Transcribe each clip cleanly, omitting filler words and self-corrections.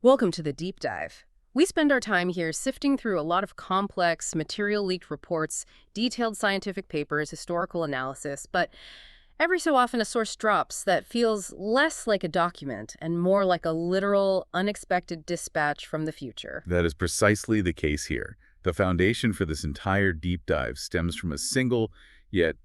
Welcome to the Deep Dive. We spend our time here sifting through a lot of complex, material-leaked reports, detailed scientific papers, historical analysis, but every so often a source drops that feels less like a document and more like a literal, unexpected dispatch from the future. That is precisely the case here. The foundation for this entire deep dive stems from a single, yet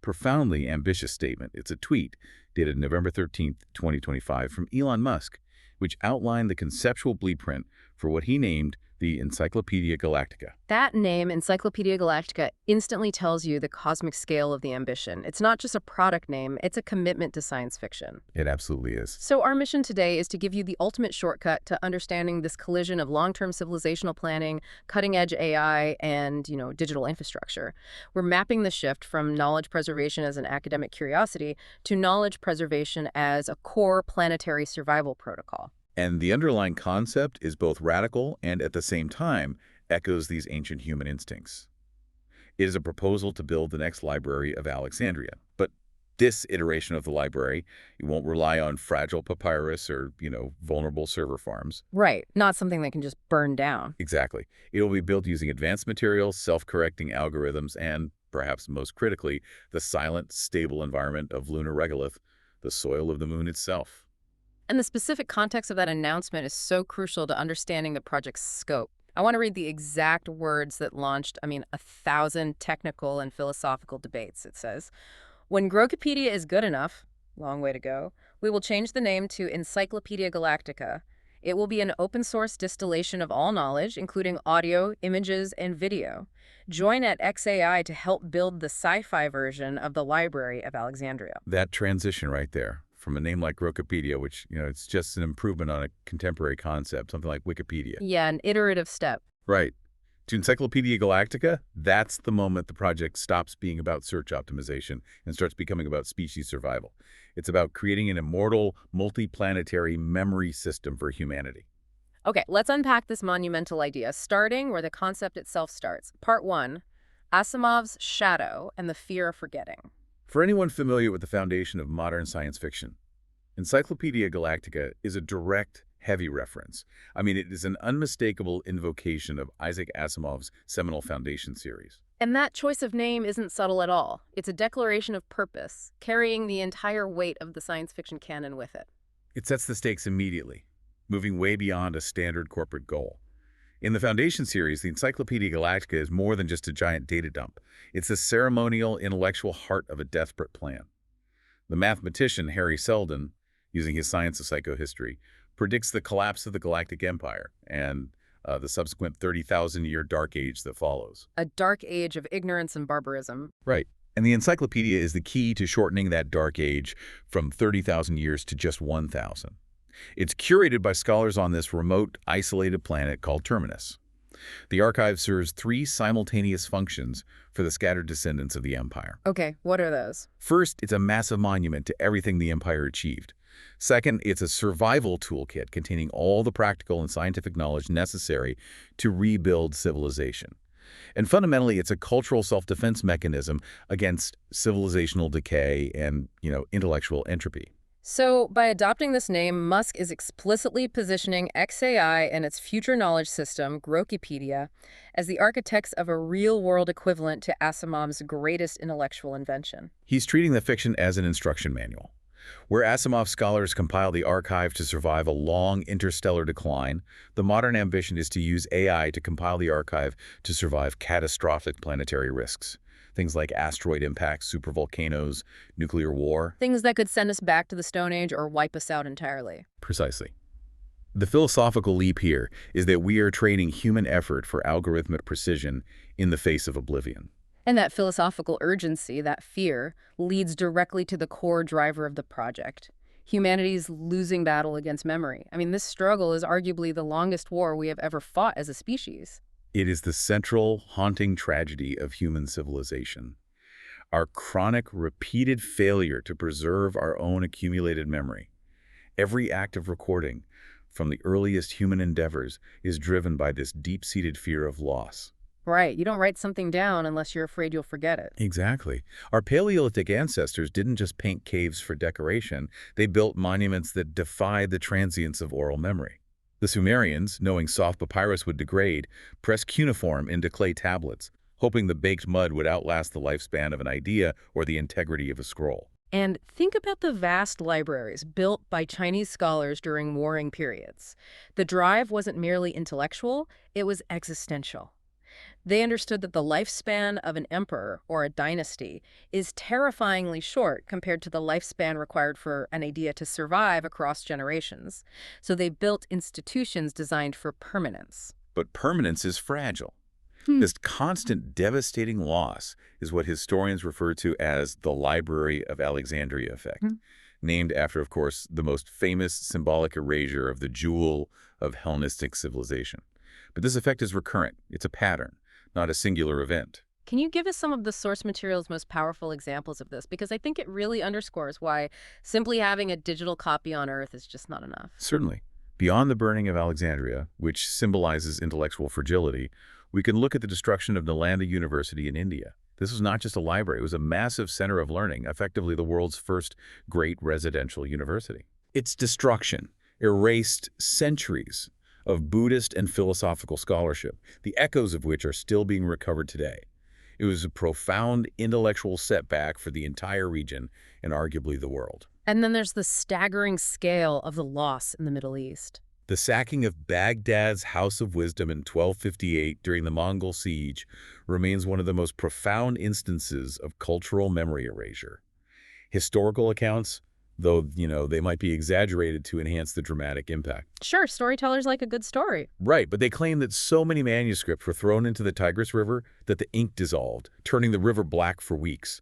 profoundly ambitious statement. It's a tweet dated November 13th, 2025, from Elon Musk, which outlined the conceptual blueprint for what he named the Encyclopedia Galactica. That name, Encyclopedia Galactica, instantly tells you the cosmic scale of the ambition. It's not just a product name, it's a commitment to science fiction. It absolutely is. So our mission today is to give you the ultimate shortcut to understanding this collision of long-term civilizational planning, cutting-edge AI, and, digital infrastructure. We're mapping the shift from knowledge preservation as an academic curiosity to knowledge preservation as a core planetary survival protocol. And the underlying concept is both radical and, at the same time, echoes these ancient human instincts. It is a proposal to build the next Library of Alexandria. But this iteration of the library, it won't rely on fragile papyrus or, vulnerable server farms. Right, not something that can just burn down. Exactly. It will be built using advanced materials, self-correcting algorithms, and, perhaps most critically, the silent, stable environment of lunar regolith, the soil of the moon itself. And the specific context of that announcement is so crucial to understanding the project's scope. I want to read the exact words that launched, 1,000 technical and philosophical debates. It says, "When Grokipedia is good enough, long way to go, we will change the name to Encyclopedia Galactica. It will be an open-source distillation of all knowledge, including audio, images, and video. Join at XAI to help build the sci-fi version of the Library of Alexandria." That transition right there, from a name like Grokipedia, which, it's just an improvement on a contemporary concept, something like Wikipedia. Yeah, an iterative step. Right. To Encyclopedia Galactica, that's the moment the project stops being about search optimization and starts becoming about species survival. It's about creating an immortal, multi-planetary memory system for humanity. Okay, let's unpack this monumental idea, starting where the concept itself starts. Part 1, Asimov's shadow and the fear of forgetting. For anyone familiar with the foundation of modern science fiction, Encyclopedia Galactica is a direct, heavy reference. It is an unmistakable invocation of Isaac Asimov's seminal Foundation series. And that choice of name isn't subtle at all. It's a declaration of purpose, carrying the entire weight of the science fiction canon with it. It sets the stakes immediately, moving way beyond a standard corporate goal. In the Foundation series, the Encyclopedia Galactica is more than just a giant data dump. It's the ceremonial, intellectual heart of a desperate plan. The mathematician Harry Seldon, using his science of psychohistory, predicts the collapse of the Galactic Empire and the subsequent 30,000-year dark age that follows. A dark age of ignorance and barbarism. Right. And the encyclopedia is the key to shortening that dark age from 30,000 years to just 1,000. It's curated by scholars on this remote, isolated planet called Terminus. The archive serves 3 simultaneous functions for the scattered descendants of the Empire. Okay, what are those? First, it's a massive monument to everything the Empire achieved. Second, it's a survival toolkit containing all the practical and scientific knowledge necessary to rebuild civilization. And fundamentally, it's a cultural self-defense mechanism against civilizational decay and, intellectual entropy. So, by adopting this name, Musk is explicitly positioning XAI and its future knowledge system, Grokipedia, as the architects of a real-world equivalent to Asimov's greatest intellectual invention. He's treating the fiction as an instruction manual. Where Asimov scholars compile the archive to survive a long interstellar decline, the modern ambition is to use AI to compile the archive to survive catastrophic planetary risks. Things like asteroid impacts, supervolcanoes, nuclear war. Things that could send us back to the Stone Age or wipe us out entirely. Precisely. The philosophical leap here is that we are trading human effort for algorithmic precision in the face of oblivion. And that philosophical urgency, that fear, leads directly to the core driver of the project. Humanity's losing battle against memory. This struggle is arguably the longest war we have ever fought as a species. It is the central, haunting tragedy of human civilization. Our chronic, repeated failure to preserve our own accumulated memory. Every act of recording, from the earliest human endeavors, is driven by this deep-seated fear of loss. Right. You don't write something down unless you're afraid you'll forget it. Exactly. Our Paleolithic ancestors didn't just paint caves for decoration. They built monuments that defied the transience of oral memory. The Sumerians, knowing soft papyrus would degrade, pressed cuneiform into clay tablets, hoping the baked mud would outlast the lifespan of an idea or the integrity of a scroll. And think about the vast libraries built by Chinese scholars during warring periods. The drive wasn't merely intellectual, it was existential. They understood that the lifespan of an emperor or a dynasty is terrifyingly short compared to the lifespan required for an idea to survive across generations. So they built institutions designed for permanence. But permanence is fragile. Hmm. This constant devastating loss is what historians refer to as the Library of Alexandria effect, Hmm. named after, of course, the most famous symbolic erasure of the jewel of Hellenistic civilization. But this effect is recurrent. It's a pattern, not a singular event. Can you give us some of the source material's most powerful examples of this? Because I think it really underscores why simply having a digital copy on Earth is just not enough. Certainly. Beyond the burning of Alexandria, which symbolizes intellectual fragility, we can look at the destruction of Nalanda University in India. This was not just a library, it was a massive center of learning, effectively the world's first great residential university. Its destruction erased centuries of Buddhist and philosophical scholarship, the echoes of which are still being recovered today. It was a profound intellectual setback for the entire region and arguably the world. And then there's the staggering scale of the loss in the Middle East. The sacking of Baghdad's House of Wisdom in 1258 during the Mongol siege remains one of the most profound instances of cultural memory erasure. Historical accounts, though, they might be exaggerated to enhance the dramatic impact. Sure, storytellers like a good story. Right, but they claim that so many manuscripts were thrown into the Tigris River that the ink dissolved, turning the river black for weeks.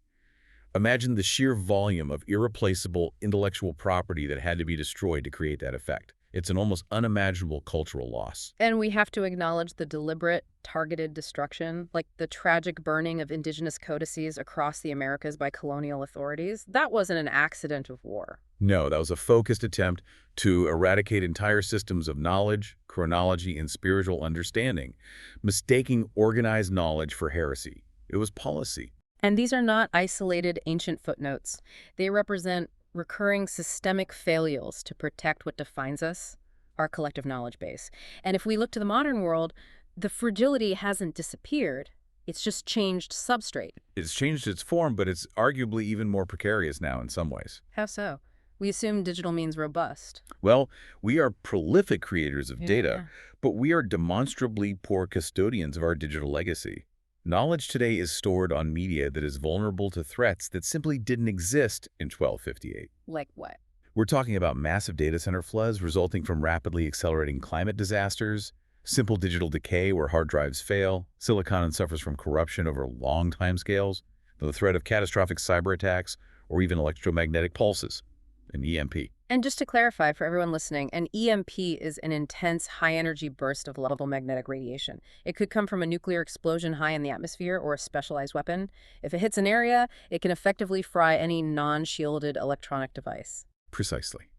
Imagine the sheer volume of irreplaceable intellectual property that had to be destroyed to create that effect. It's an almost unimaginable cultural loss. And we have to acknowledge the deliberate, targeted destruction, like the tragic burning of indigenous codices across the Americas by colonial authorities. That wasn't an accident of war. No, that was a focused attempt to eradicate entire systems of knowledge, chronology, and spiritual understanding, mistaking organized knowledge for heresy. It was policy. And these are not isolated ancient footnotes. They represent recurring systemic failures to protect what defines us, our collective knowledge base. And if we look to the modern world, the fragility hasn't disappeared. It's just changed substrate. It's changed its form, but it's arguably even more precarious now in some ways. How so? We assume digital means robust. Well, we are prolific creators of data, but we are demonstrably poor custodians of our digital legacy. Knowledge today is stored on media that is vulnerable to threats that simply didn't exist in 1258. Like what? We're talking about massive data center floods resulting from rapidly accelerating climate disasters, simple digital decay where hard drives fail, silicon suffers from corruption over long timescales, the threat of catastrophic cyber attacks, or even electromagnetic pulses, an EMP. And just to clarify for everyone listening, an EMP is an intense, high-energy burst of level magnetic radiation. It could come from a nuclear explosion high in the atmosphere or a specialized weapon. If it hits an area, it can effectively fry any non-shielded electronic device. Precisely.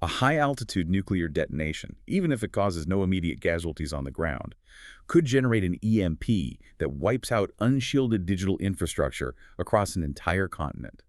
A high-altitude nuclear detonation, even if it causes no immediate casualties on the ground, could generate an EMP that wipes out unshielded digital infrastructure across an entire continent.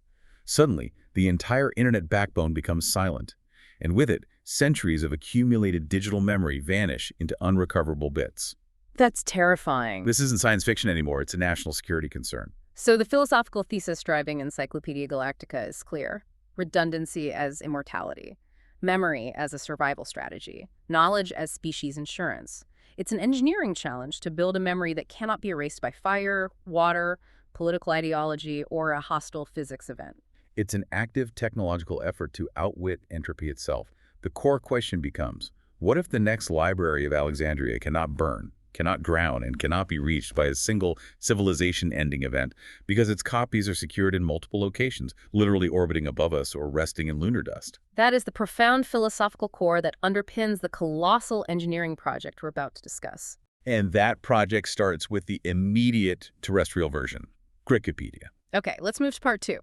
Suddenly, the entire internet backbone becomes silent, and with it, centuries of accumulated digital memory vanish into unrecoverable bits. That's terrifying. This isn't science fiction anymore, it's a national security concern. So the philosophical thesis driving Encyclopedia Galactica is clear. Redundancy as immortality. Memory as a survival strategy. Knowledge as species insurance. It's an engineering challenge to build a memory that cannot be erased by fire, water, political ideology, or a hostile physics event. It's an active technological effort to outwit entropy itself. The core question becomes, what if the next Library of Alexandria cannot burn, cannot drown, and cannot be reached by a single civilization-ending event because its copies are secured in multiple locations, literally orbiting above us or resting in lunar dust? That is the profound philosophical core that underpins the colossal engineering project we're about to discuss. And that project starts with the immediate terrestrial version, Grokipedia. Okay, let's move to part 2.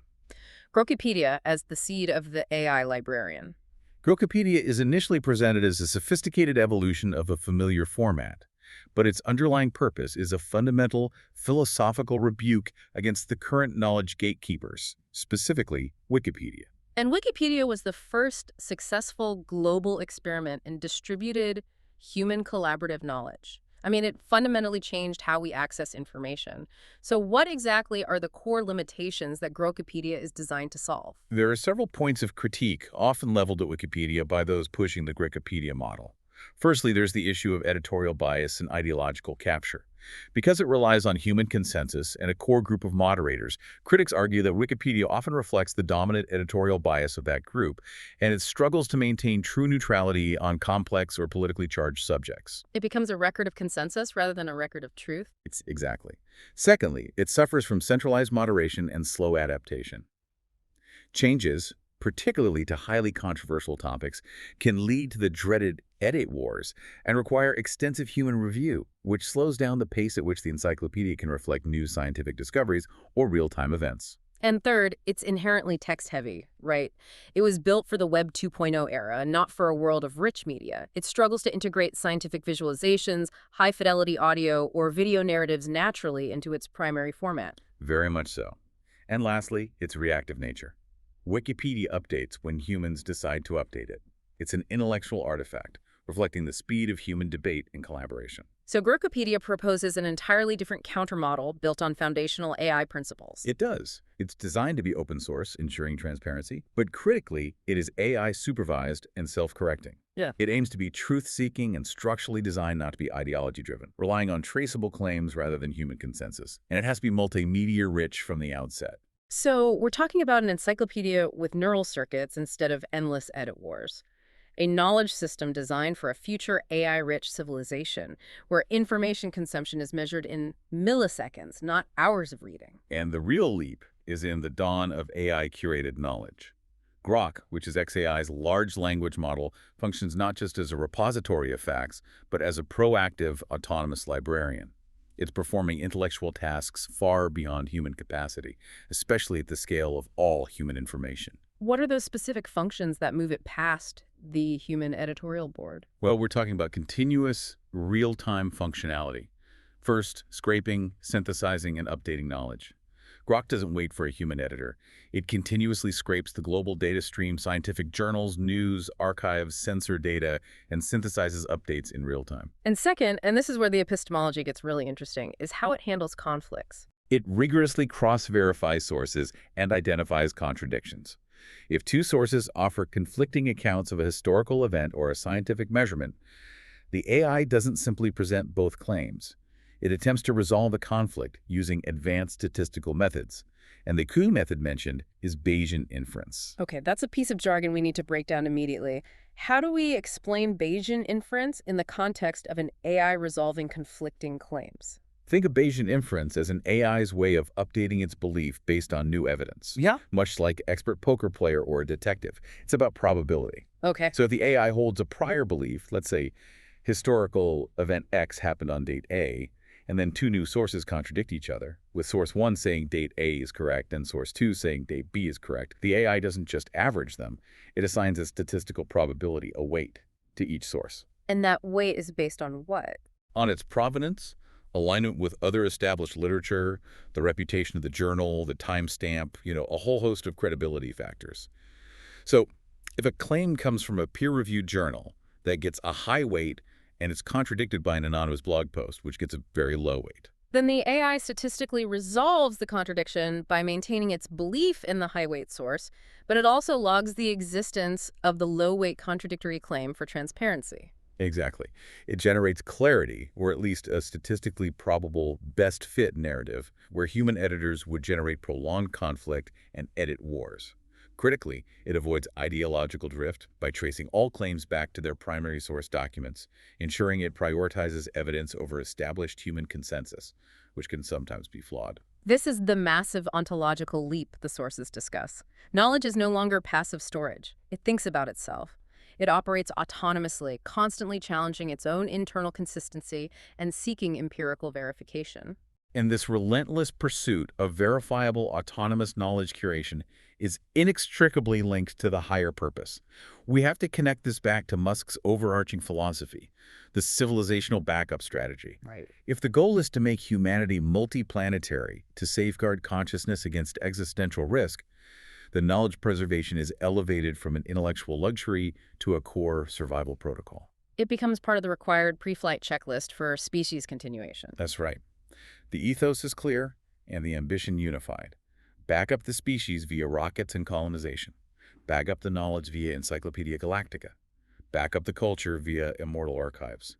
Grokipedia as the seed of the AI librarian. Grokipedia is initially presented as a sophisticated evolution of a familiar format, but its underlying purpose is a fundamental philosophical rebuke against the current knowledge gatekeepers, specifically Wikipedia. And Wikipedia was the first successful global experiment in distributed human collaborative knowledge. I mean, it fundamentally changed how we access information. So what exactly are the core limitations that Grokipedia is designed to solve? There are several points of critique, often leveled at Wikipedia by those pushing the Grokipedia model. Firstly, there's the issue of editorial bias and ideological capture. Because it relies on human consensus and a core group of moderators, critics argue that Wikipedia often reflects the dominant editorial bias of that group, and it struggles to maintain true neutrality on complex or politically charged subjects. It becomes a record of consensus rather than a record of truth. Exactly. Secondly, it suffers from centralized moderation and slow adaptation. Changes, particularly to highly controversial topics, can lead to the dreaded edit wars and require extensive human review, which slows down the pace at which the encyclopedia can reflect new scientific discoveries or real-time events. And third, it's inherently text-heavy, right? It was built for the Web 2.0 era, not for a world of rich media. It struggles to integrate scientific visualizations, high-fidelity audio, or video narratives naturally into its primary format. Very much so. And lastly, its reactive nature. Wikipedia updates when humans decide to update it. It's an intellectual artifact, reflecting the speed of human debate and collaboration. So Grokipedia proposes an entirely different countermodel built on foundational AI principles. It does. It's designed to be open source, ensuring transparency, but critically, it is AI supervised and self-correcting. Yeah. It aims to be truth-seeking and structurally designed not to be ideology-driven, relying on traceable claims rather than human consensus. And it has to be multimedia-rich from the outset. So we're talking about an encyclopedia with neural circuits instead of endless edit wars. A knowledge system designed for a future AI-rich civilization where information consumption is measured in milliseconds, not hours of reading. And the real leap is in the dawn of AI-curated knowledge. Grok, which is xAI's large language model, functions not just as a repository of facts, but as a proactive, autonomous librarian. It's performing intellectual tasks far beyond human capacity, especially at the scale of all human information. What are those specific functions that move it past the human editorial board? Well, we're talking about continuous, real-time functionality. First, scraping, synthesizing, and updating knowledge. Grok doesn't wait for a human editor. It continuously scrapes the global data stream, scientific journals, news, archives, sensor data, and synthesizes updates in real time. And second, and this is where the epistemology gets really interesting, is how it handles conflicts. It rigorously cross-verifies sources and identifies contradictions. If two sources offer conflicting accounts of a historical event or a scientific measurement, the AI doesn't simply present both claims. It attempts to resolve the conflict using advanced statistical methods. And the key method mentioned is Bayesian inference. Okay, that's a piece of jargon we need to break down immediately. How do we explain Bayesian inference in the context of an AI resolving conflicting claims? Think of Bayesian inference as an AI's way of updating its belief based on new evidence. Yeah. Much like expert poker player or a detective. It's about probability. Okay. So if the AI holds a prior belief, let's say historical event X happened on date A, and then two new sources contradict each other, with source 1 saying date A is correct and source 2 saying date B is correct, the AI doesn't just average them, it assigns a statistical probability, a weight, to each source. And that weight is based on what? On its provenance, alignment with other established literature, the reputation of the journal, the timestamp, a whole host of credibility factors. So if a claim comes from a peer-reviewed journal that gets a high weight and it's contradicted by an anonymous blog post, which gets a very low weight, then the AI statistically resolves the contradiction by maintaining its belief in the high-weight source, but it also logs the existence of the low-weight contradictory claim for transparency. Exactly. It generates clarity, or at least a statistically probable best fit narrative, where human editors would generate prolonged conflict and edit wars. Critically, it avoids ideological drift by tracing all claims back to their primary source documents, ensuring it prioritizes evidence over established human consensus, which can sometimes be flawed. This is the massive ontological leap the sources discuss. Knowledge is no longer passive storage. It thinks about itself. It operates autonomously, constantly challenging its own internal consistency and seeking empirical verification. And this relentless pursuit of verifiable autonomous knowledge curation is inextricably linked to the higher purpose. We have to connect this back to Musk's overarching philosophy, the civilizational backup strategy. Right. If the goal is to make humanity multiplanetary to safeguard consciousness against existential risk, the knowledge preservation is elevated from an intellectual luxury to a core survival protocol. It becomes part of the required pre-flight checklist for species continuation. That's right. The ethos is clear and the ambition unified. Back up the species via rockets and colonization. Back up the knowledge via Encyclopedia Galactica. Back up the culture via immortal archives.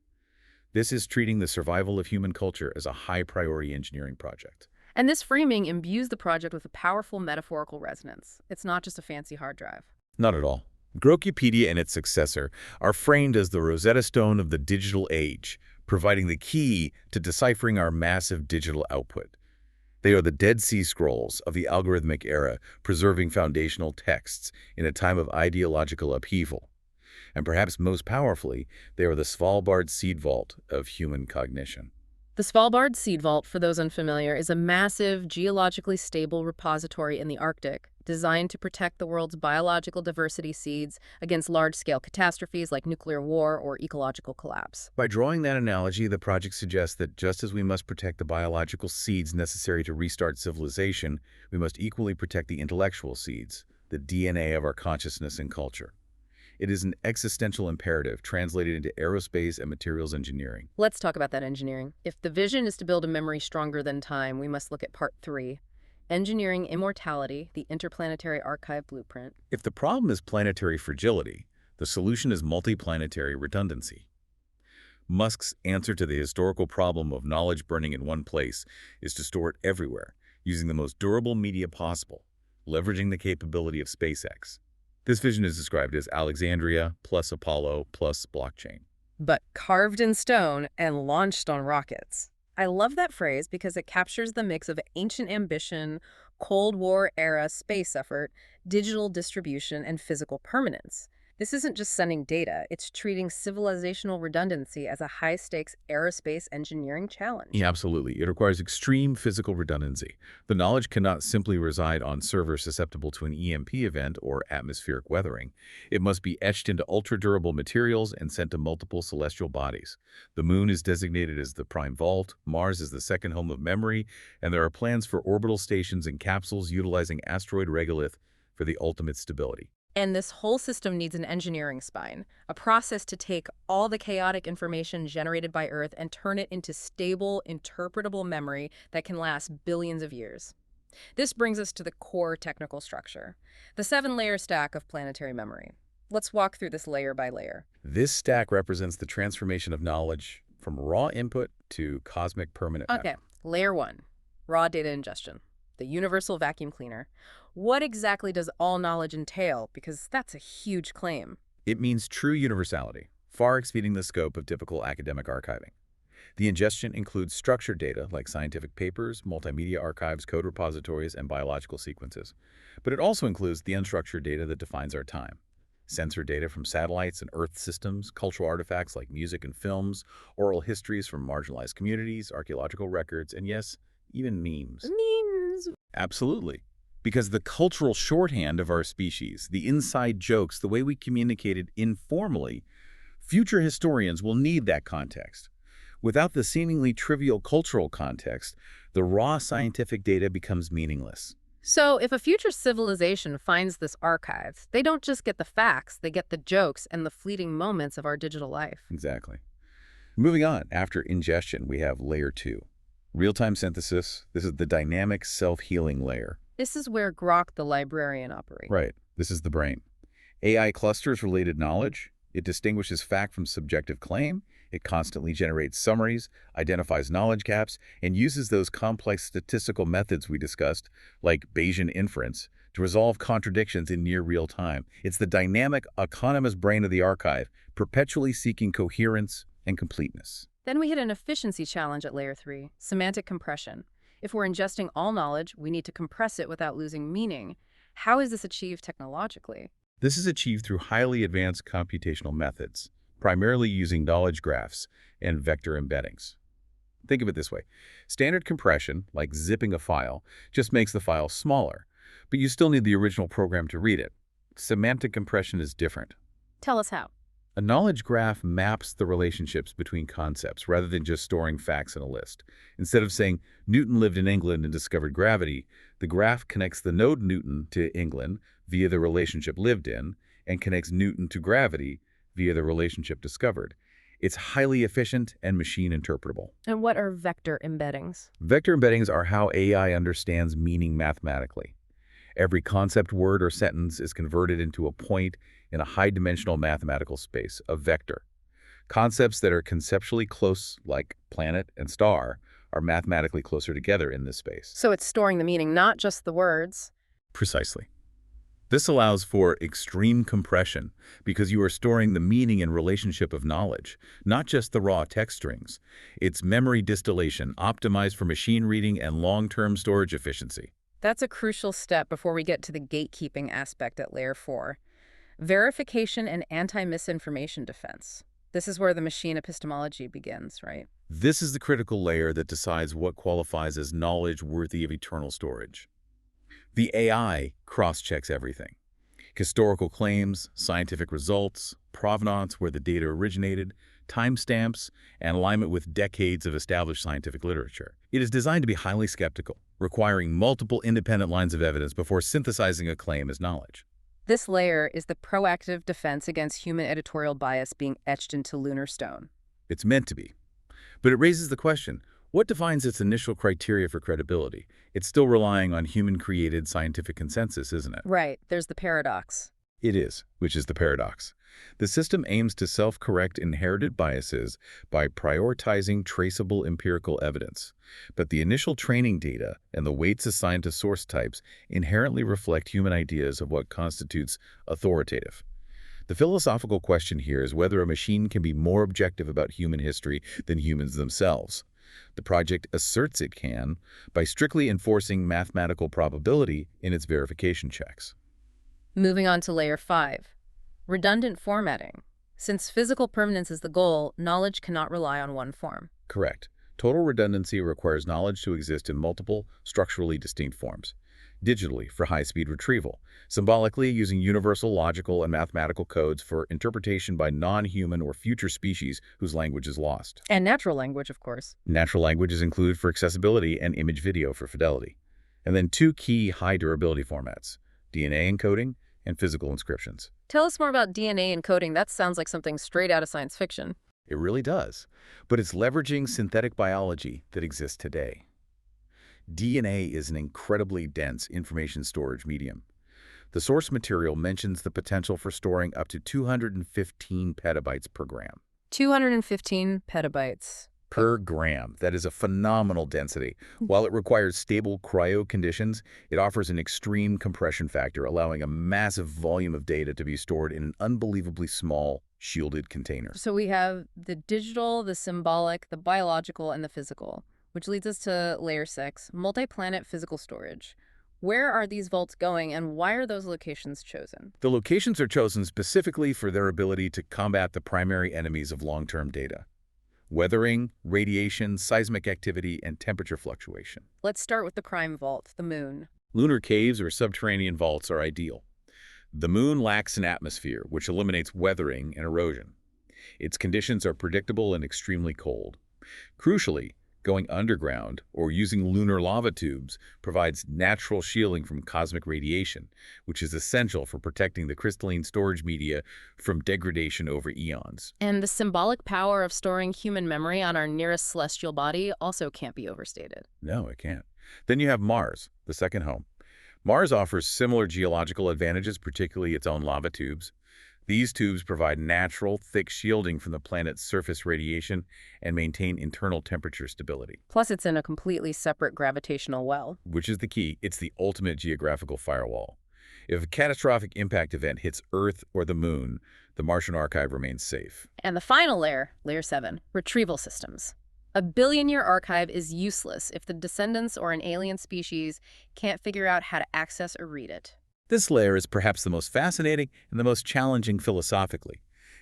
This is treating the survival of human culture as a high-priority engineering project. And this framing imbues the project with a powerful metaphorical resonance. It's not just a fancy hard drive. Not at all. Grokipedia and its successor are framed as the Rosetta Stone of the digital age, providing the key to deciphering our massive digital output. They are the Dead Sea Scrolls of the algorithmic era, preserving foundational texts in a time of ideological upheaval. And perhaps most powerfully, they are the Svalbard seed vault of human cognition. The Svalbard Seed Vault, for those unfamiliar, is a massive, geologically stable repository in the Arctic, designed to protect the world's biological diversity seeds against large-scale catastrophes like nuclear war or ecological collapse. By drawing that analogy, the project suggests that just as we must protect the biological seeds necessary to restart civilization, we must equally protect the intellectual seeds, the DNA of our consciousness and culture. It is an existential imperative translated into aerospace and materials engineering. Let's talk about that engineering. If the vision is to build a memory stronger than time, we must look at part 3, engineering immortality, the interplanetary archive blueprint. If the problem is planetary fragility, the solution is multiplanetary redundancy. Musk's answer to the historical problem of knowledge burning in one place is to store it everywhere, using the most durable media possible, leveraging the capability of SpaceX. This vision is described as Alexandria plus Apollo plus blockchain. But carved in stone and launched on rockets. I love that phrase because it captures the mix of ancient ambition, Cold War-era space effort, digital distribution, and physical permanence. This isn't just sending data, it's treating civilizational redundancy as a high-stakes aerospace engineering challenge. Yeah, absolutely. It requires extreme physical redundancy. The knowledge cannot simply reside on servers susceptible to an EMP event or atmospheric weathering. It must be etched into ultra-durable materials and sent to multiple celestial bodies. The Moon is designated as the prime vault, Mars is the second home of memory, and there are plans for orbital stations and capsules utilizing asteroid regolith for the ultimate stability. And this whole system needs an engineering spine, a process to take all the chaotic information generated by Earth and turn it into stable, interpretable memory that can last billions of years. This brings us to the core technical structure, the 7-layer stack of planetary memory. Let's walk through this layer by layer. This stack represents the transformation of knowledge from raw input to cosmic permanent Okay, memory. layer 1, raw data ingestion, the universal vacuum cleaner. What exactly does all knowledge entail? Because that's a huge claim. It means true universality, far exceeding the scope of typical academic archiving. The ingestion includes structured data like scientific papers, multimedia archives, code repositories, and biological sequences. But it also includes the unstructured data that defines our time. Sensor data from satellites and Earth systems, cultural artifacts like music and films, oral histories from marginalized communities, archaeological records, and yes, even memes. Memes. Absolutely. Because the cultural shorthand of our species, the inside jokes, the way we communicated informally, future historians will need that context. Without the seemingly trivial cultural context, the raw scientific data becomes meaningless. So if a future civilization finds this archive, they don't just get the facts, they get the jokes and the fleeting moments of our digital life. Exactly. Moving on, after ingestion, we have layer 2. Real-time synthesis. This is the dynamic self-healing layer. This is where Grok the librarian operates. Right. This is the brain. AI clusters related knowledge. It distinguishes fact from subjective claim. It constantly generates summaries, identifies knowledge gaps, and uses those complex statistical methods we discussed, like Bayesian inference, to resolve contradictions in near real time. It's the dynamic, autonomous brain of the archive, perpetually seeking coherence and completeness. Then we hit an efficiency challenge at layer 3, semantic compression. If we're ingesting all knowledge, we need to compress it without losing meaning. How is this achieved technologically? This is achieved through highly advanced computational methods, primarily using knowledge graphs and vector embeddings. Think of it this way. Standard compression, like zipping a file, just makes the file smaller, but you still need the original program to read it. Semantic compression is different. Tell us how. A knowledge graph maps the relationships between concepts rather than just storing facts in a list. Instead of saying, Newton lived in England and discovered gravity, the graph connects the node Newton to England via the relationship lived in and connects Newton to gravity via the relationship discovered. It's highly efficient and machine interpretable. And what are vector embeddings? Vector embeddings are how AI understands meaning mathematically. Every concept, word, or sentence is converted into a point in a high-dimensional mathematical space, a vector. Concepts that are conceptually close, like planet and star, are mathematically closer together in this space. So it's storing the meaning, not just the words. Precisely. This allows for extreme compression because you are storing the meaning and relationship of knowledge, not just the raw text strings. It's memory distillation optimized for machine reading and long-term storage efficiency. That's a crucial step before we get to the gatekeeping aspect at Layer 4. Verification and anti-misinformation defense. This is where the machine epistemology begins, right? This is the critical layer that decides what qualifies as knowledge worthy of eternal storage. The AI cross-checks everything. Historical claims, scientific results, provenance where the data originated, timestamps, and alignment with decades of established scientific literature. It is designed to be highly skeptical, requiring multiple independent lines of evidence before synthesizing a claim as knowledge. This layer is the proactive defense against human editorial bias being etched into lunar stone. It's meant to be. But it raises the question, what defines its initial criteria for credibility? It's still relying on human-created scientific consensus, isn't it? Right, there's the paradox. It is, which is the paradox. The system aims to self-correct inherited biases by prioritizing traceable empirical evidence. But the initial training data and the weights assigned to source types inherently reflect human ideas of what constitutes authoritative. The philosophical question here is whether a machine can be more objective about human history than humans themselves. The project asserts it can by strictly enforcing mathematical probability in its verification checks. Moving on to Layer 5. Redundant formatting. Since physical permanence is the goal, knowledge cannot rely on one form. Correct. Total redundancy requires knowledge to exist in multiple, structurally distinct forms. Digitally, for high-speed retrieval. Symbolically, using universal logical and mathematical codes for interpretation by non-human or future species whose language is lost. And natural language, of course. Natural language is included for accessibility and image video for fidelity. And then two key high-durability formats, DNA encoding and physical inscriptions. Tell us more about DNA encoding. That sounds like something straight out of science fiction. It really does. But it's leveraging synthetic biology that exists today. DNA is an incredibly dense information storage medium. The source material mentions the potential for storing up to 215 petabytes per gram. 215 petabytes. Per gram. That is a phenomenal density. While it requires stable cryo conditions, it offers an extreme compression factor, allowing a massive volume of data to be stored in an unbelievably small, shielded container. So we have the digital, the symbolic, the biological, and the physical, which leads us to Layer 6, multi-planet physical storage. Where are these vaults going, and why are those locations chosen? The locations are chosen specifically for their ability to combat the primary enemies of long-term data: weathering, radiation, seismic activity, and temperature fluctuation. Let's start with the crime vault, the moon. Lunar caves or subterranean vaults are ideal. The moon lacks an atmosphere, which eliminates weathering and erosion. Its conditions are predictable and extremely cold. Crucially, going underground or using lunar lava tubes provides natural shielding from cosmic radiation, which is essential for protecting the crystalline storage media from degradation over eons. And the symbolic power of storing human memory on our nearest celestial body also can't be overstated. No, it can't. Then you have Mars, the second home. Mars offers similar geological advantages, particularly its own lava tubes. These tubes provide natural, thick shielding from the planet's surface radiation and maintain internal temperature stability. Plus, it's in a completely separate gravitational well. Which is the key. It's the ultimate geographical firewall. If a catastrophic impact event hits Earth or the Moon, the Martian archive remains safe. And the final layer, Layer 7, retrieval systems. A billion-year archive is useless if the descendants or an alien species can't figure out how to access or read it. This layer is perhaps the most fascinating and the most challenging philosophically.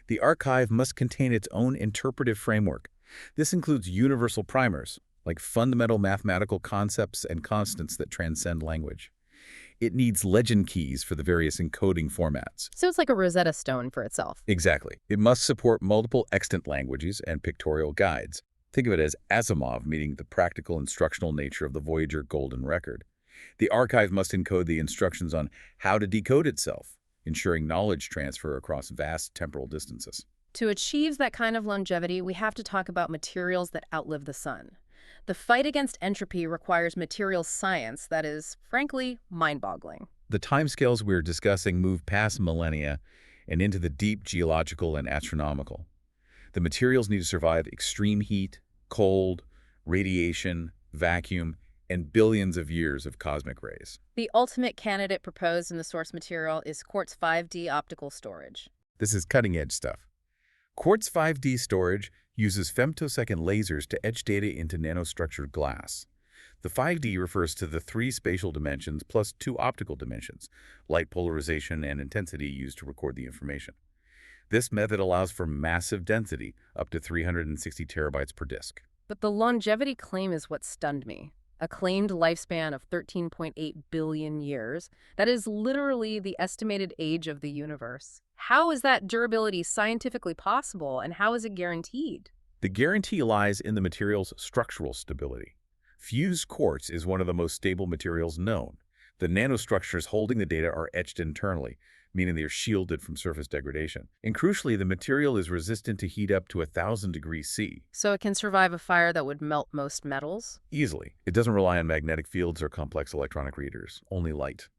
The archive must contain its own interpretive framework. This includes universal primers, like fundamental mathematical concepts and constants that transcend language. It needs legend keys for the various encoding formats. So it's like a Rosetta Stone for itself. Exactly. It must support multiple extant languages and pictorial guides. Think of it as Asimov meeting the practical instructional nature of the Voyager Golden Record. The archive must encode the instructions on how to decode itself, ensuring knowledge transfer across vast temporal distances. To achieve that kind of longevity, we have to talk about materials that outlive the sun. The fight against entropy requires materials science that is, frankly, mind-boggling. The timescales we're discussing move past millennia and into the deep geological and astronomical. The materials need to survive extreme heat, cold, radiation, vacuum, and billions of years of cosmic rays. The ultimate candidate proposed in the source material is quartz 5D optical storage. This is cutting-edge stuff. Quartz 5D storage uses femtosecond lasers to etch data into nanostructured glass. The 5D refers to the 3 spatial dimensions plus 2 optical dimensions, light polarization and intensity used to record the information. This method allows for massive density, up to 360 terabytes per disk. But the longevity claim is what stunned me. A claimed lifespan of 13.8 billion years. That is literally the estimated age of the universe. How is that durability scientifically possible, and how is it guaranteed? The guarantee lies in the material's structural stability. Fused quartz is one of the most stable materials known. The nanostructures holding the data are etched internally, meaning they are shielded from surface degradation. And crucially, the material is resistant to heat up to 1,000 degrees C. So it can survive a fire that would melt most metals? Easily. It doesn't rely on magnetic fields or complex electronic readers, only light.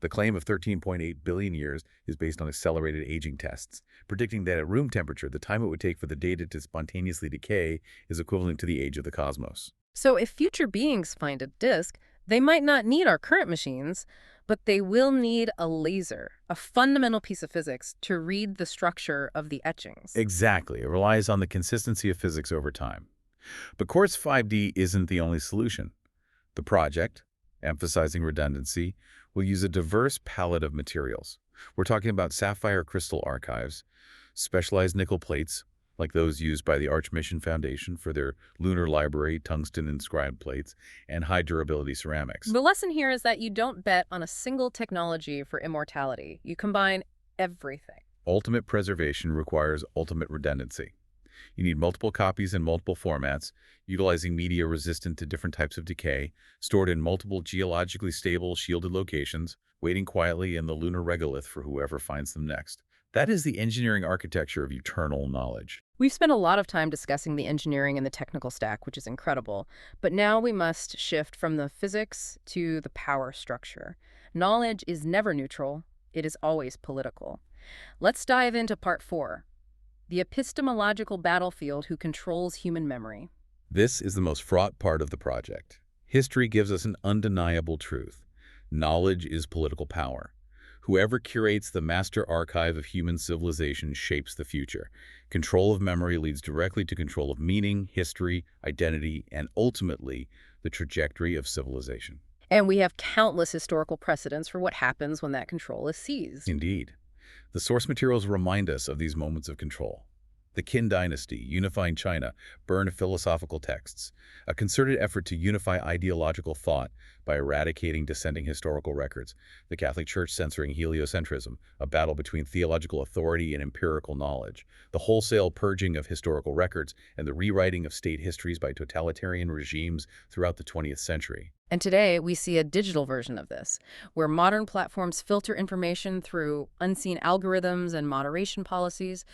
The claim of 13.8 billion years is based on accelerated aging tests, predicting that at room temperature, the time it would take for the data to spontaneously decay is equivalent to the age of the cosmos. So if future beings find a disk, they might not need our current machines, but they will need a laser, a fundamental piece of physics, to read the structure of the etchings. Exactly. It relies on the consistency of physics over time. But Quartz 5D isn't the only solution. The project, emphasizing redundancy, will use a diverse palette of materials. We're talking about sapphire crystal archives, specialized nickel plates, like those used by the Arch Mission Foundation for their lunar library tungsten-inscribed plates, and high-durability ceramics. The lesson here is that you don't bet on a single technology for immortality. You combine everything. Ultimate preservation requires ultimate redundancy. You need multiple copies in multiple formats, utilizing media resistant to different types of decay, stored in multiple geologically stable, shielded locations, waiting quietly in the lunar regolith for whoever finds them next. That is the engineering architecture of eternal knowledge. We've spent a lot of time discussing the engineering and the technical stack, which is incredible. But now we must shift from the physics to the power structure. Knowledge is never neutral. It is always political. Let's dive into part 4. The epistemological battlefield who controls human memory. This is the most fraught part of the project. History gives us an undeniable truth. Knowledge is political power. Whoever curates the master archive of human civilization shapes the future. Control of memory leads directly to control of meaning, history, identity, and ultimately, the trajectory of civilization. And we have countless historical precedents for what happens when that control is seized. Indeed. The source materials remind us of these moments of control. The Qin dynasty, unifying China, burned philosophical texts, a concerted effort to unify ideological thought by eradicating dissenting historical records. The Catholic Church censoring heliocentrism, a battle between theological authority and empirical knowledge. The wholesale purging of historical records and the rewriting of state histories by totalitarian regimes throughout the 20th century. And today, we see a digital version of this, where modern platforms filter information through unseen algorithms and moderation policies.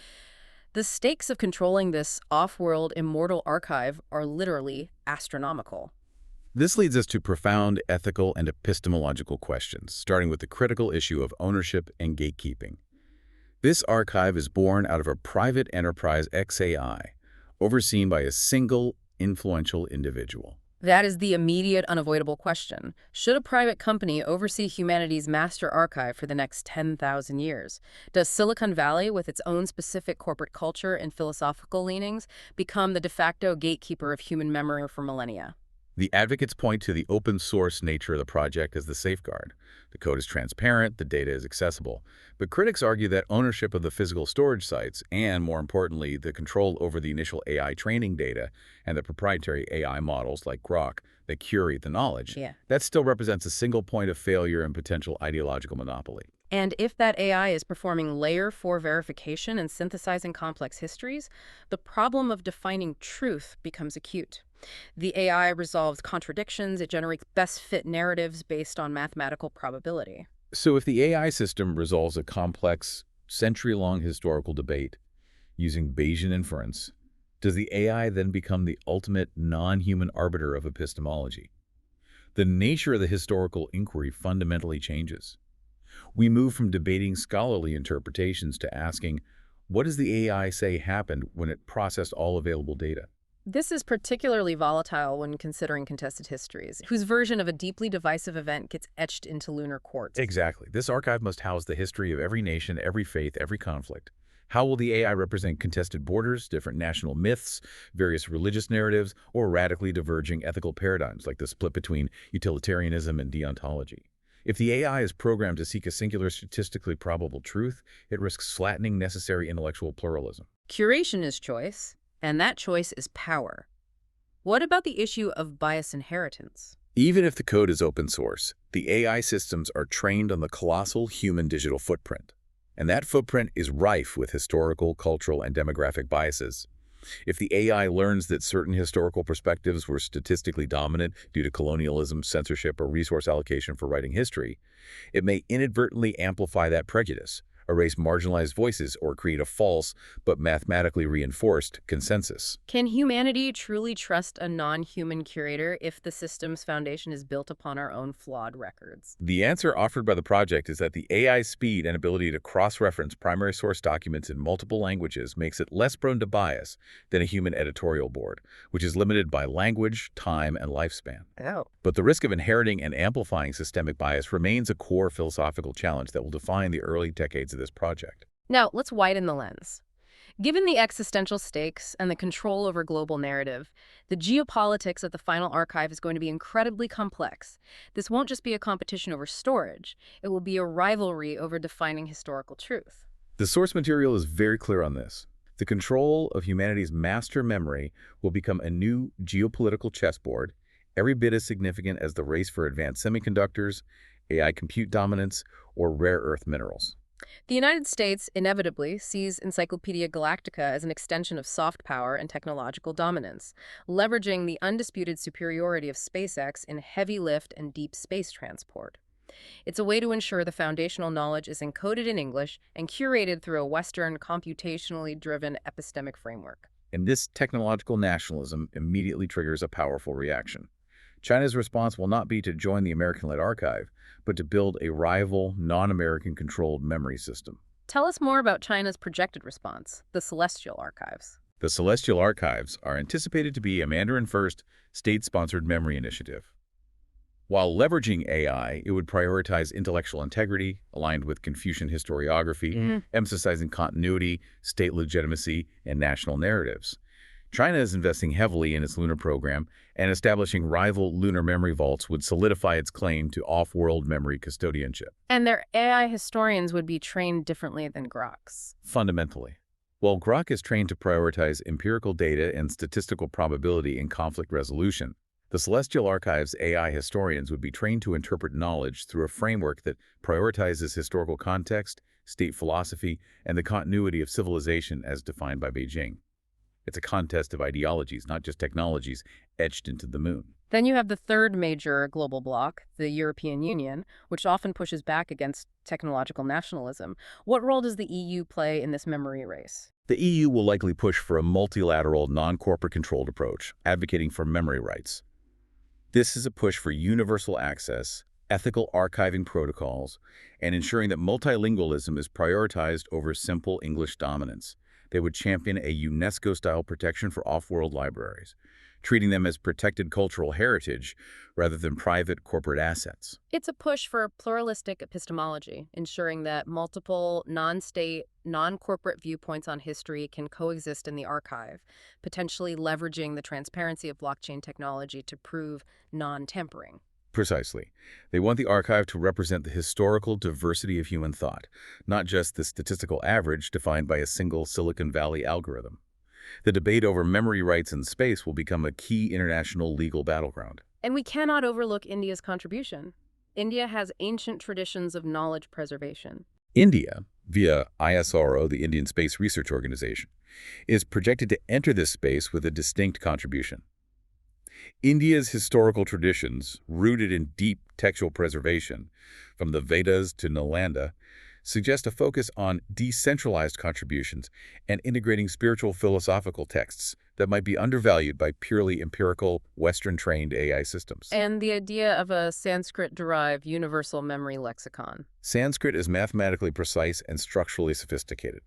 The stakes of controlling this off-world immortal archive are literally astronomical. This leads us to profound ethical and epistemological questions, starting with the critical issue of ownership and gatekeeping. This archive is born out of a private enterprise XAI, overseen by a single, influential individual. That is the immediate, unavoidable question. Should a private company oversee humanity's master archive for the next 10,000 years? Does Silicon Valley, with its own specific corporate culture and philosophical leanings, become the de facto gatekeeper of human memory for millennia? The advocates point to the open-source nature of the project as the safeguard. The code is transparent, the data is accessible. But critics argue that ownership of the physical storage sites and, more importantly, the control over the initial AI training data and the proprietary AI models like Grok that curate the knowledge, that still represents a single point of failure and potential ideological monopoly. And if that AI is performing layer 4 verification and synthesizing complex histories, the problem of defining truth becomes acute. The AI resolves contradictions, it generates best-fit narratives based on mathematical probability. So if the AI system resolves a complex, century-long historical debate, using Bayesian inference, does the AI then become the ultimate non-human arbiter of epistemology? The nature of the historical inquiry fundamentally changes. We move from debating scholarly interpretations to asking, what does the AI say happened when it processed all available data? This is particularly volatile when considering contested histories, whose version of a deeply divisive event gets etched into lunar quartz. Exactly. This archive must house the history of every nation, every faith, every conflict. How will the AI represent contested borders, different national myths, various religious narratives, or radically diverging ethical paradigms like the split between utilitarianism and deontology? If the AI is programmed to seek a singular statistically probable truth, it risks flattening necessary intellectual pluralism. Curation is choice, and that choice is power. What about the issue of bias inheritance? Even if the code is open source, the AI systems are trained on the colossal human digital footprint. And that footprint is rife with historical, cultural, and demographic biases. If the AI learns that certain historical perspectives were statistically dominant due to colonialism, censorship, or resource allocation for writing history, it may inadvertently amplify that prejudice, erase marginalized voices, or create a false but mathematically reinforced consensus. Can humanity truly trust a non-human curator if the system's foundation is built upon our own flawed records? The answer offered by the project is that the AI's speed and ability to cross-reference primary source documents in multiple languages makes it less prone to bias than a human editorial board, which is limited by language, time, and lifespan. Oh. But the risk of inheriting and amplifying systemic bias remains a core philosophical challenge that will define the early decades of this project. Now, let's widen the lens. Given the existential stakes and the control over global narrative, the geopolitics of the final archive is going to be incredibly complex. This won't just be a competition over storage. It will be a rivalry over defining historical truth. The source material is very clear on this. The control of humanity's master memory will become a new geopolitical chessboard, every bit as significant as the race for advanced semiconductors, AI compute dominance, or rare earth minerals. The United States inevitably sees Encyclopedia Galactica as an extension of soft power and technological dominance, leveraging the undisputed superiority of SpaceX in heavy lift and deep space transport. It's a way to ensure the foundational knowledge is encoded in English and curated through a Western, computationally driven epistemic framework. And this technological nationalism immediately triggers a powerful reaction. China's response will not be to join the American-led archive, but to build a rival, non-American-controlled memory system. Tell us more about China's projected response, the Celestial Archives. The Celestial Archives are anticipated to be a Mandarin-first, state-sponsored memory initiative. While leveraging AI, it would prioritize intellectual integrity, aligned with Confucian historiography, emphasizing continuity, state legitimacy, and national narratives. China is investing heavily in its lunar program, and establishing rival lunar memory vaults would solidify its claim to off-world memory custodianship. And their AI historians would be trained differently than Grok's. Fundamentally. While Grok is trained to prioritize empirical data and statistical probability in conflict resolution, the Celestial Archive's AI historians would be trained to interpret knowledge through a framework that prioritizes historical context, state philosophy, and the continuity of civilization as defined by Beijing. It's a contest of ideologies, not just technologies, etched into the moon. Then you have the third major global bloc, the European Union, which often pushes back against technological nationalism. What role does the EU play in this memory race? The EU will likely push for a multilateral, non-corporate controlled approach, advocating for memory rights. This is a push for universal access, ethical archiving protocols, and ensuring that multilingualism is prioritized over simple English dominance. They would champion a UNESCO-style protection for off-world libraries, treating them as protected cultural heritage rather than private corporate assets. It's a push for pluralistic epistemology, ensuring that multiple non-state, non-corporate viewpoints on history can coexist in the archive, potentially leveraging the transparency of blockchain technology to prove non-tampering. Precisely. They want the archive to represent the historical diversity of human thought, not just the statistical average defined by a single Silicon Valley algorithm. The debate over memory rights in space will become a key international legal battleground. And we cannot overlook India's contribution. India has ancient traditions of knowledge preservation. India, via ISRO, the Indian Space Research Organization, is projected to enter this space with a distinct contribution. India's historical traditions, rooted in deep textual preservation, from the Vedas to Nalanda, suggest a focus on decentralized contributions and integrating spiritual philosophical texts that might be undervalued by purely empirical, Western-trained AI systems. And the idea of a Sanskrit-derived universal memory lexicon. Sanskrit is mathematically precise and structurally sophisticated.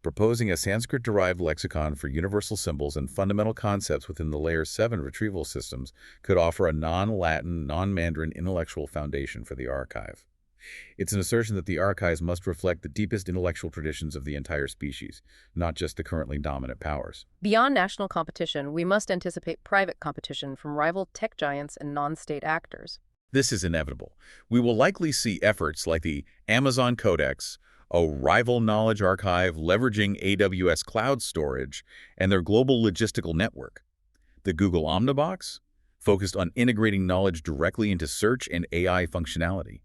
Proposing a Sanskrit-derived lexicon for universal symbols and fundamental concepts within the Layer 7 retrieval systems could offer a non-Latin, non-Mandarin intellectual foundation for the archive. It's an assertion that the archives must reflect the deepest intellectual traditions of the entire species, not just the currently dominant powers. Beyond national competition, we must anticipate private competition from rival tech giants and non-state actors. This is inevitable. We will likely see efforts like the Amazon Codex, a rival knowledge archive leveraging AWS cloud storage and their global logistical network. The Google Omnibox, focused on integrating knowledge directly into search and AI functionality.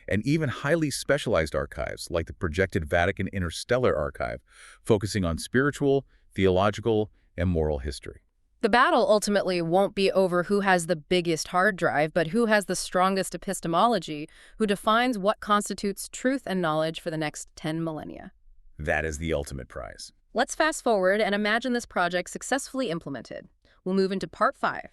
And even highly specialized archives like the projected Vatican Interstellar Archive, focusing on spiritual, theological, and moral history. The battle ultimately won't be over who has the biggest hard drive, but who has the strongest epistemology, who defines what constitutes truth and knowledge for the next 10 millennia. That is the ultimate prize. Let's fast forward and imagine this project successfully implemented. We'll move into Part 5,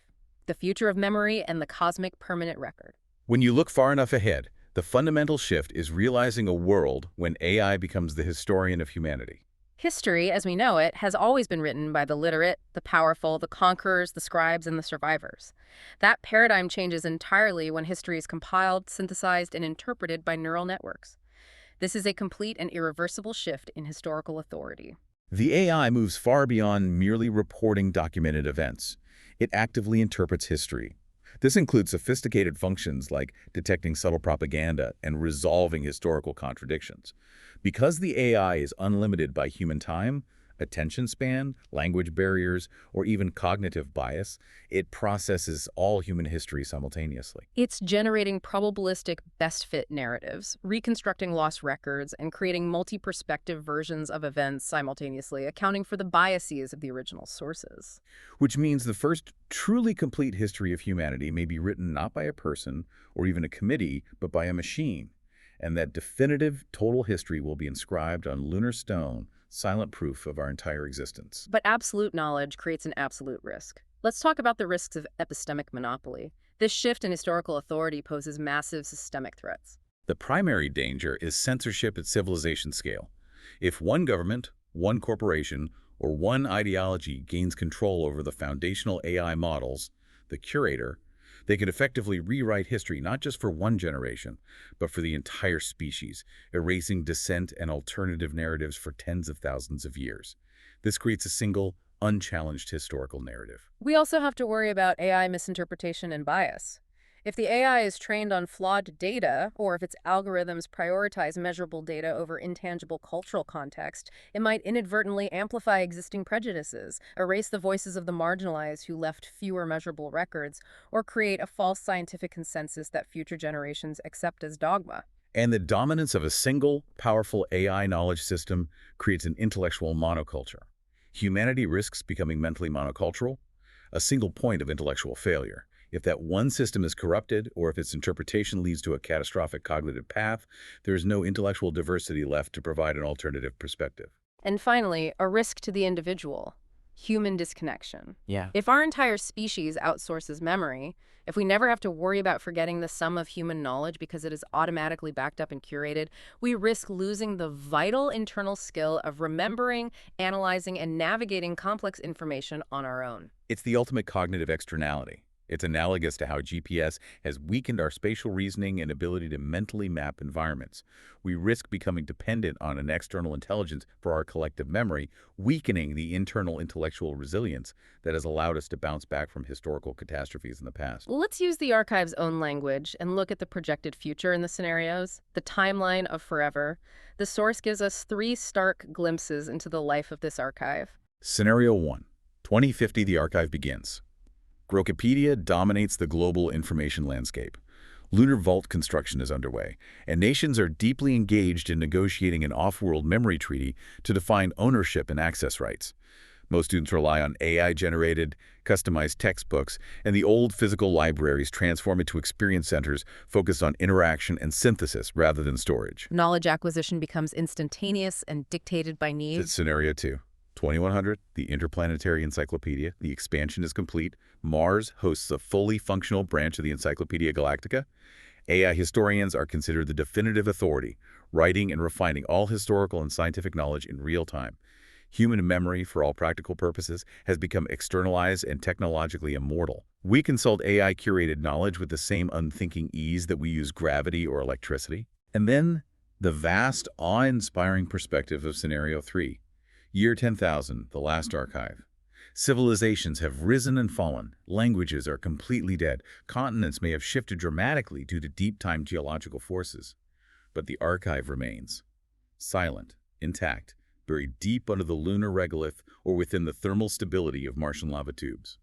the future of memory and the cosmic permanent record. When you look far enough ahead, the fundamental shift is realizing a world when AI becomes the historian of humanity. History, as we know it, has always been written by the literate, the powerful, the conquerors, the scribes, and the survivors. That paradigm changes entirely when history is compiled, synthesized, and interpreted by neural networks. This is a complete and irreversible shift in historical authority. The AI moves far beyond merely reporting documented events. It actively interprets history. This includes sophisticated functions like detecting subtle propaganda and resolving historical contradictions. Because the AI is unlimited by human time, attention span, language barriers, or even cognitive bias, it processes all human history simultaneously. It's generating probabilistic best-fit narratives, reconstructing lost records, and creating multi-perspective versions of events simultaneously, accounting for the biases of the original sources. Which means the first truly complete history of humanity may be written not by a person or even a committee, but by a machine. And that definitive total history will be inscribed on lunar stone, silent proof of our entire existence. But absolute knowledge creates an absolute risk. Let's talk about the risks of epistemic monopoly. This shift in historical authority poses massive systemic threats. The primary danger is censorship at civilization scale. If one government, one corporation, or one ideology gains control over the foundational AI models, the curator, they could effectively rewrite history not just for one generation, but for the entire species, erasing dissent and alternative narratives for tens of thousands of years. This creates a single, unchallenged historical narrative. We also have to worry about AI misinterpretation and bias. If the AI is trained on flawed data, or if its algorithms prioritize measurable data over intangible cultural context, it might inadvertently amplify existing prejudices, erase the voices of the marginalized who left fewer measurable records, or create a false scientific consensus that future generations accept as dogma. And the dominance of a single, powerful AI knowledge system creates an intellectual monoculture. Humanity risks becoming mentally monocultural, a single point of intellectual failure. If that one system is corrupted, or if its interpretation leads to a catastrophic cognitive path, there is no intellectual diversity left to provide an alternative perspective. And finally, a risk to the individual: human disconnection. Yeah. If our entire species outsources memory, if we never have to worry about forgetting the sum of human knowledge because it is automatically backed up and curated, we risk losing the vital internal skill of remembering, analyzing, and navigating complex information on our own. It's the ultimate cognitive externality. It's analogous to how GPS has weakened our spatial reasoning and ability to mentally map environments. We risk becoming dependent on an external intelligence for our collective memory, weakening the internal intellectual resilience that has allowed us to bounce back from historical catastrophes in the past. Let's use the archive's own language and look at the projected future in the scenarios, the timeline of forever. The source gives us 3 stark glimpses into the life of this archive. Scenario 1. 2050, the archive begins. Grokipedia dominates the global information landscape. Lunar vault construction is underway, and nations are deeply engaged in negotiating an off-world memory treaty to define ownership and access rights. Most students rely on AI-generated, customized textbooks, and the old physical libraries transform into experience centers focused on interaction and synthesis rather than storage. Knowledge acquisition becomes instantaneous and dictated by need. That's scenario 2. 2100, the interplanetary encyclopedia. The expansion is complete. Mars hosts a fully functional branch of the Encyclopedia Galactica. AI historians are considered the definitive authority, writing and refining all historical and scientific knowledge in real time. Human memory, for all practical purposes, has become externalized and technologically immortal. We consult AI-curated knowledge with the same unthinking ease that we use gravity or electricity. And then, the vast, awe-inspiring perspective of Scenario 3. Year 10,000, the last archive. Civilizations have risen and fallen. Languages are completely dead. Continents may have shifted dramatically due to deep-time geological forces. But the archive remains. Silent, intact, buried deep under the lunar regolith or within the thermal stability of Martian lava tubes.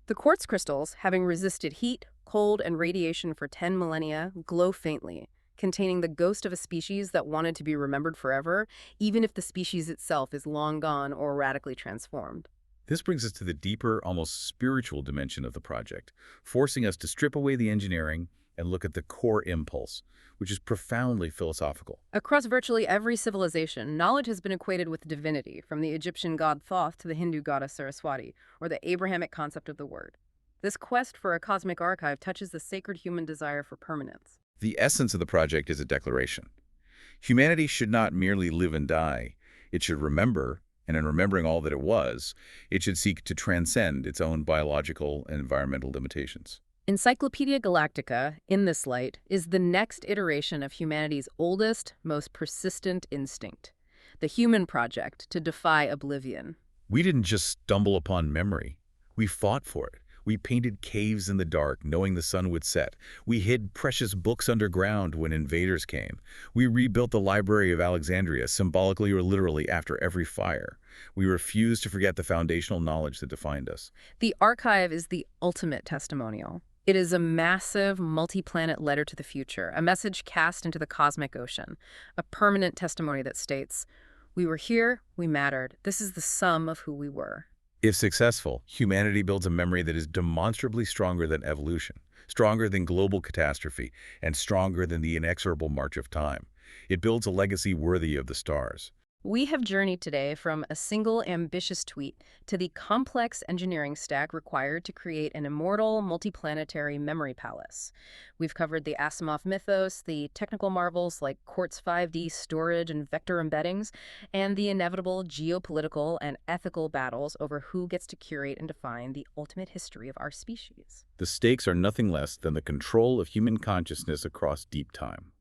The quartz crystals, having resisted heat, cold, and radiation for 10 millennia, glow faintly, containing the ghost of a species that wanted to be remembered forever, even if the species itself is long gone or radically transformed. This brings us to the deeper, almost spiritual dimension of the project, forcing us to strip away the engineering and look at the core impulse, which is profoundly philosophical. Across virtually every civilization, knowledge has been equated with divinity, from the Egyptian god Thoth to the Hindu goddess Saraswati, or the Abrahamic concept of the word. This quest for a cosmic archive touches the sacred human desire for permanence. The essence of the project is a declaration. Humanity should not merely live and die. It should remember, and in remembering all that it was, it should seek to transcend its own biological and environmental limitations. Encyclopedia Galactica, in this light, is the next iteration of humanity's oldest, most persistent instinct, the human project to defy oblivion. We didn't just stumble upon memory. We fought for it. We painted caves in the dark, knowing the sun would set. We hid precious books underground when invaders came. We rebuilt the Library of Alexandria, symbolically or literally, after every fire. We refused to forget the foundational knowledge that defined us. The archive is the ultimate testimonial. It is a massive, multi-planet letter to the future, a message cast into the cosmic ocean, a permanent testimony that states, "We were here, we mattered. This is the sum of who we were." If successful, humanity builds a memory that is demonstrably stronger than evolution, stronger than global catastrophe, and stronger than the inexorable march of time. It builds a legacy worthy of the stars. We have journeyed today from a single ambitious tweet to the complex engineering stack required to create an immortal, multiplanetary memory palace. We've covered the Asimov mythos, the technical marvels like quartz 5D storage and vector embeddings, and the inevitable geopolitical and ethical battles over who gets to curate and define the ultimate history of our species. The stakes are nothing less than the control of human consciousness across deep time.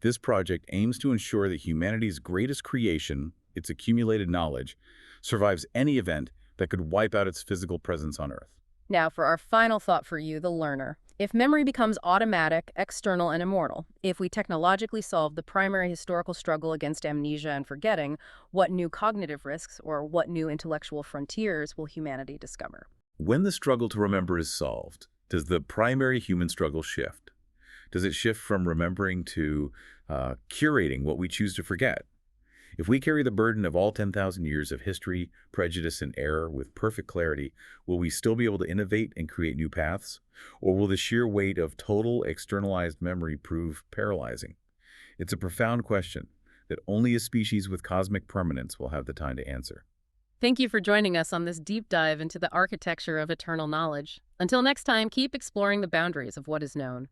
This project aims to ensure that humanity's greatest creation, its accumulated knowledge, survives any event that could wipe out its physical presence on Earth. Now for our final thought for you, the learner. If memory becomes automatic, external, and immortal, if we technologically solve the primary historical struggle against amnesia and forgetting, what new cognitive risks or what new intellectual frontiers will humanity discover? When the struggle to remember is solved, does the primary human struggle shift? Does it shift from remembering to curating what we choose to forget? If we carry the burden of all 10,000 years of history, prejudice, and error with perfect clarity, will we still be able to innovate and create new paths? Or will the sheer weight of total externalized memory prove paralyzing? It's a profound question that only a species with cosmic permanence will have the time to answer. Thank you for joining us on this deep dive into the architecture of eternal knowledge. Until next time, keep exploring the boundaries of what is known.